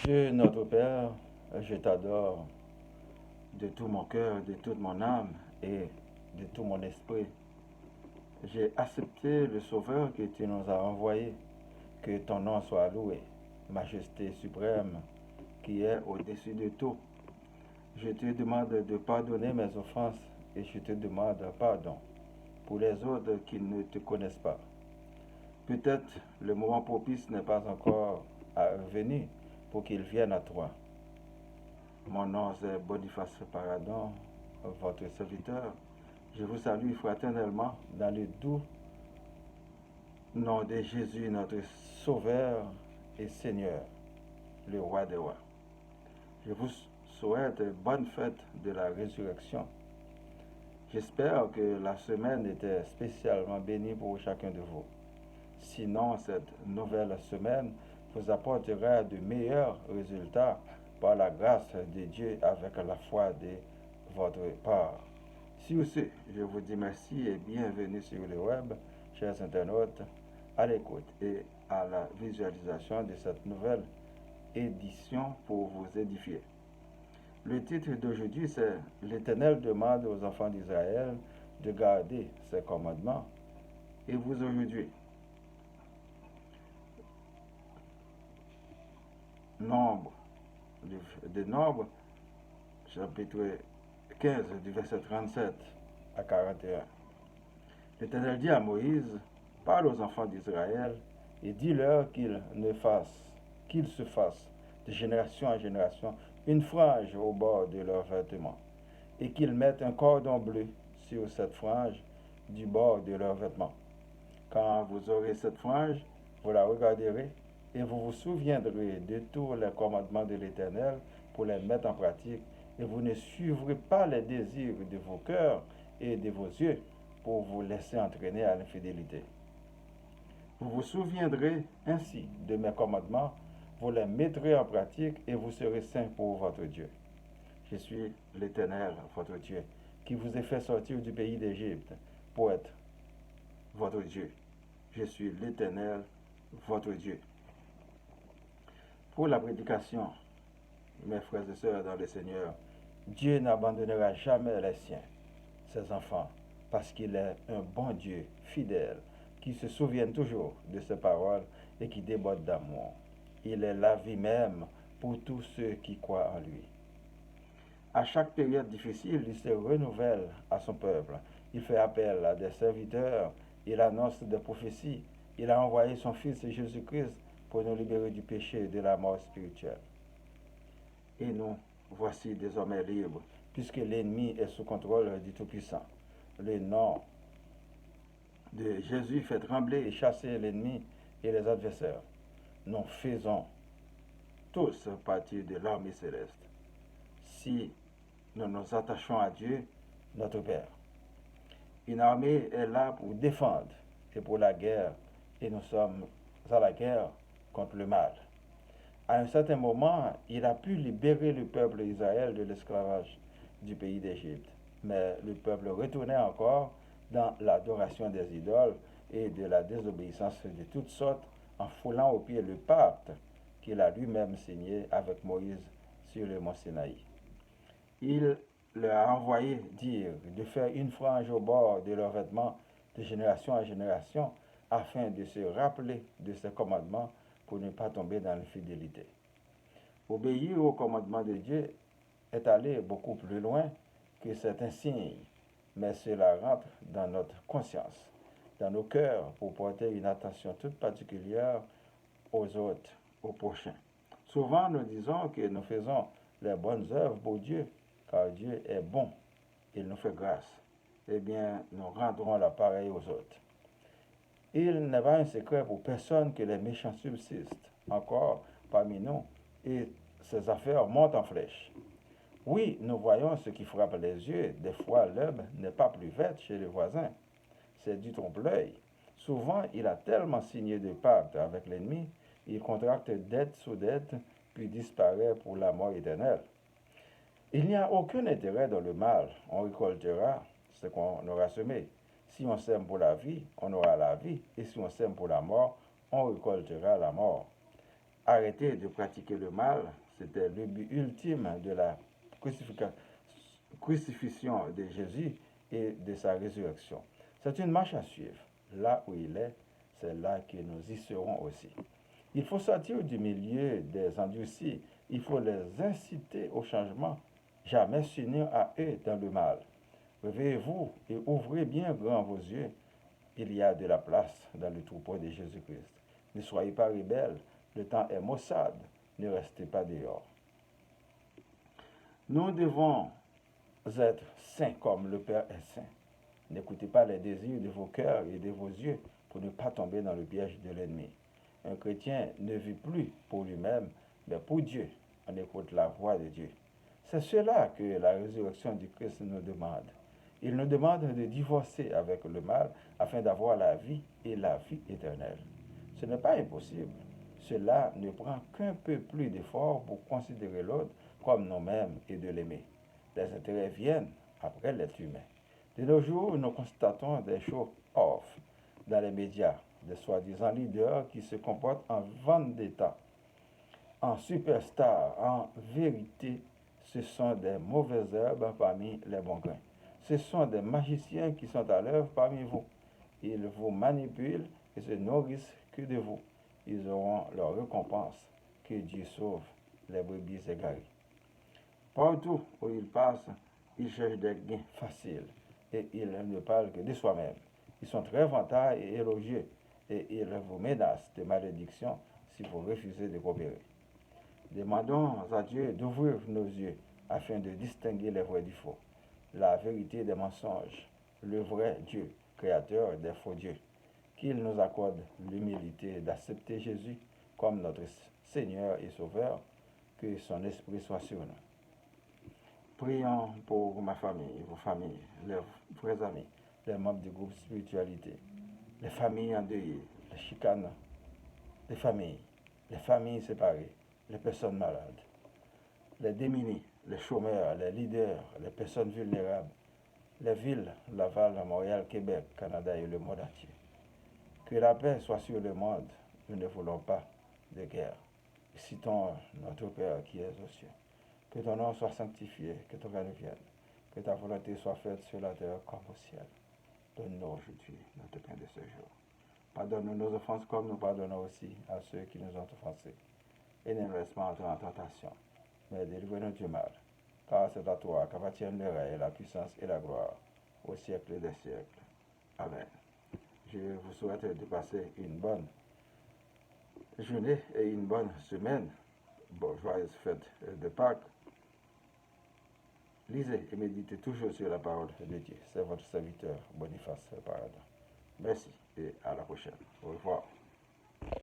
Dieu notre Père, je t'adore de tout mon cœur, de toute mon âme et de tout mon esprit. J'ai accepté le Sauveur que tu nous as envoyé. Que ton nom soit loué, Majesté suprême, qui est au-dessus de tout. Je te demande de pardonner mes offenses et je te demande pardon pour les autres qui ne te connaissent pas. Peut-être le moment propice n'est pas encore venu pour qu'ils viennent à toi. Mon nom est Boniface Paradon, votre serviteur. Je vous salue fraternellement dans le doux nom de Jésus, notre Sauveur et Seigneur, le Roi des Rois. Je vous souhaite bonne fête de la résurrection. J'espère que la semaine était spécialement bénie pour chacun de vous. Sinon, cette nouvelle semaine vous apportera de meilleurs résultats par la grâce de Dieu avec la foi de votre part. Sur ce, je vous dis merci et bienvenue sur le web, chers internautes, à l'écoute et à la visualisation de cette nouvelle édition pour vous édifier. Le titre d'aujourd'hui, c'est L'Éternel demande aux enfants d'Israël de garder ses commandements. Et vous aujourd'hui, Nombre, de Nombre, chapitre 15, du verset 37 à 41. L'Éternel dit à Moïse, parle aux enfants d'Israël et dis-leur qu'ils se fassent de génération en génération une frange au bord de leurs vêtements et qu'ils mettent un cordon bleu sur cette frange du bord de leurs vêtements. Quand vous aurez cette frange, vous la regarderez et vous vous souviendrez de tous les commandements de l'Éternel pour les mettre en pratique, et vous ne suivrez pas les désirs de vos cœurs et de vos yeux pour vous laisser entraîner à l'infidélité. Vous vous souviendrez ainsi de mes commandements, vous les mettrez en pratique et vous serez saints pour votre Dieu. Je suis l'Éternel, votre Dieu, qui vous ai fait sortir du pays d'Égypte pour être votre Dieu. Je suis l'Éternel, votre Dieu. Pour la prédication, mes frères et sœurs dans le Seigneur, Dieu n'abandonnera jamais les siens, ses enfants, parce qu'il est un bon Dieu fidèle, qui se souvient toujours de ses paroles et qui déborde d'amour. Il est la vie même pour tous ceux qui croient en lui. À chaque période difficile, il se renouvelle à son peuple. Il fait appel à des serviteurs, il annonce des prophéties. Il a envoyé son Fils Jésus-Christ pour nous libérer du péché et de la mort spirituelle. Et nous voici désormais libres, puisque l'ennemi est sous contrôle du Tout-Puissant. Le nom de Jésus fait trembler et chasser l'ennemi et les adversaires. Nous faisons tous partie de l'armée céleste. Si nous nous attachons à Dieu, notre Père. Une armée est là pour défendre et pour la guerre, et nous sommes à la guerre contre le mal. À un certain moment, il a pu libérer le peuple d'Israël de l'esclavage du pays d'Égypte. Mais le peuple retournait encore dans l'adoration des idoles et de la désobéissance de toutes sortes en foulant au pied le pacte qu'il a lui-même signé avec Moïse sur le mont Sinaï. Il leur a envoyé dire de faire une frange au bord de leurs vêtements de génération en génération afin de se rappeler de ses commandements pour ne pas tomber dans l'infidélité. Obéir aux commandements de Dieu est aller beaucoup plus loin que certains signes, mais cela rentre dans notre conscience, dans nos cœurs, pour porter une attention toute particulière aux autres, aux prochains. Souvent, nous disons que nous faisons les bonnes œuvres pour Dieu, car Dieu est bon, il nous fait grâce. Eh bien, nous rendrons l'appareil aux autres. Il n'est pas un secret pour personne que les méchants subsistent encore parmi nous et ces affaires montent en flèche. Oui, nous voyons ce qui frappe les yeux. Des fois, l'herbe n'est pas plus verte chez le voisin. C'est du trompe-l'œil. Souvent, il a tellement signé de pacte avec l'ennemi, il contracte dette sous dette, puis disparaît pour la mort éternelle. Il n'y a aucun intérêt dans le mal. On récoltera ce qu'on aura semé. Si on sème pour la vie, on aura la vie. Et si on sème pour la mort, on récoltera la mort. arrêter de pratiquer le mal, c'était le but ultime de la crucifixion de Jésus et de sa résurrection. C'est une marche à suivre. Là où il est, c'est là que nous y serons aussi. Il faut sortir du milieu des endurcis. Il faut les inciter au changement. Jamais s'unir à eux dans le mal. Réveillez-vous et ouvrez bien grand vos yeux. Il y a de la place dans le troupeau de Jésus-Christ. Ne soyez pas rebelles. Le temps est maussade. Ne restez pas dehors. Nous devons être saints comme le Père est saint. N'écoutez pas les désirs de vos cœurs et de vos yeux pour ne pas tomber dans le piège de l'ennemi. Un chrétien ne vit plus pour lui-même, mais pour Dieu. On écoute la voix de Dieu. C'est cela que la résurrection du Christ nous demande. Il nous demande de divorcer avec le mal afin d'avoir la vie et la vie éternelle. Ce n'est pas impossible. Cela ne prend qu'un peu plus d'effort pour considérer l'autre comme nous-mêmes et de l'aimer. Les intérêts viennent après l'être humain. De nos jours, nous constatons des show-off dans les médias, des soi-disant leaders qui se comportent en vendetta, en superstar. En vérité, ce sont des mauvaises herbes parmi les bons grains. Ce sont des magiciens qui sont à l'œuvre parmi vous. Ils vous manipulent et se nourrissent que de vous. Ils auront leur récompense. Que Dieu sauve les brebis égarées. Partout où ils passent, ils cherchent des gains faciles et ils ne parlent que de soi-même. Ils sont très vantards et élogieux et ils vous menacent de malédiction si vous refusez de coopérer. Demandons à Dieu d'ouvrir nos yeux afin de distinguer les vrais du faux, la vérité des mensonges, le vrai Dieu, créateur des faux dieux. Qu'il nous accorde l'humilité d'accepter Jésus comme notre Seigneur et Sauveur, que son esprit soit sur nous. Prions pour ma famille, vos familles, les vrais amis, les membres du groupe spiritualité, les familles endeuillées, les chicanes, les familles séparées, les personnes malades, les démunis, les chômeurs, les leaders, les personnes vulnérables, les villes, Laval, Montréal, Québec, Canada et le monde entier. Que la paix soit sur le monde. Nous ne voulons pas de guerre. Citons notre Père qui est aux cieux. Que ton nom soit sanctifié, que ton règne vienne, que ta volonté soit faite sur la terre comme au ciel. Donne-nous aujourd'hui notre pain de ce jour. Pardonne-nous nos offenses comme nous pardonnons aussi à ceux qui nous ont offensés. Et ne nous laisse pas entrer en tentation, mais délivre-nous du mal. Car c'est à toi qu'appartiennent le règne, la puissance et la gloire, au siècle des siècles. Amen. Je vous souhaite de passer une bonne journée et une bonne semaine. Bon, joyeuse fête de Pâques. Lisez et méditez toujours sur la parole de Dieu. C'est votre serviteur Boniface Paradon. Merci et à la prochaine. Au revoir.